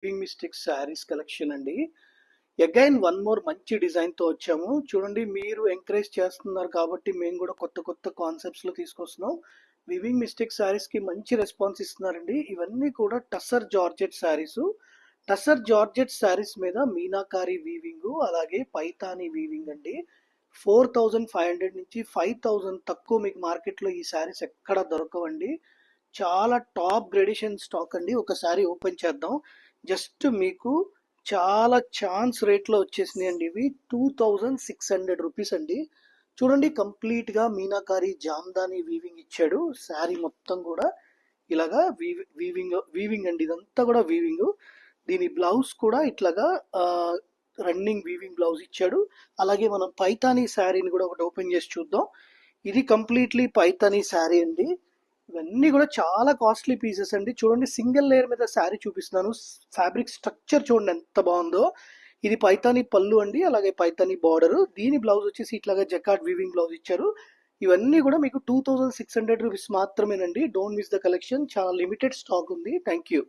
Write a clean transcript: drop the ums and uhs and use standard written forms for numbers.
Weaving mistakes saris collection అండి. Again one more మంచి డిజైన్తో వచ్చాము. చూడండి, మీరు ఎంకరేజ్ చేస్తున్నారు కాబట్టి మేము కూడా కొత్త కొత్త కాన్సెప్ట్స్లో తీసుకొస్తున్నాం. వివింగ్ మిస్టేక్ శారీస్కి మంచి రెస్పాన్స్ ఇస్తున్నారండి. ఇవన్నీ కూడా టస్సర్ జార్జెట్ శారీస్. టస్సర్ జార్జెట్ శారీస్ మీద మీనాకారి వీవింగ్, అలాగే పైతాని వీవింగ్ అండి. 4500 నుంచి 5000 తక్కువ మీకు మార్కెట్లో ఈ శారీస్ ఎక్కడ దొరకవండి. చాలా టాప్ గ్రేడేషన్ స్టాక్ అండి. ఒకసారి ఓపెన్ చేద్దాం. జస్ట్ మీకు చాలా ఛాన్స్ రేట్లో వచ్చేసినాయి అండి. ఇవి 2600 రూపీస్ అండి. చూడండి, కంప్లీట్గా మీనాకారి జామ్దాని వీవింగ్ ఇచ్చాడు. శారీ మొత్తం కూడా ఇలాగా వీవింగ్ అండి. ఇదంతా కూడా వీవింగ్. దీని బ్లౌజ్ కూడా ఇట్లాగా రన్నింగ్ వీవింగ్ బ్లౌజ్ ఇచ్చాడు. అలాగే మనం పైతానీ శారీని కూడా ఒకటి ఓపెన్ చేసి చూద్దాం. ఇది కంప్లీట్లీ పైతానీ శారీ అండి. ఇవన్నీ కూడా చాలా కాస్ట్లీ పీసెస్ అండి. చూడండి, సింగిల్ లేయర్ మీద శారీ చూపిస్తున్నాను. ఫ్యాబ్రిక్ స్ట్రక్చర్ చూడండి ఎంత బాగుందో. ఇది పైతానీ పళ్ళు అండి, అలాగే పైతానీ బార్డర్. దీని బ్లౌజ్ వచ్చేసి ఇట్లాగా జకార్డ్ వీవింగ్ బ్లౌజ్ ఇచ్చారు. ఇవన్నీ కూడా మీకు 2600 రూపీస్ మాత్రమేనండి. Don't miss the collection. చాలా లిమిటెడ్ స్టాక్ ఉంది. Thank you.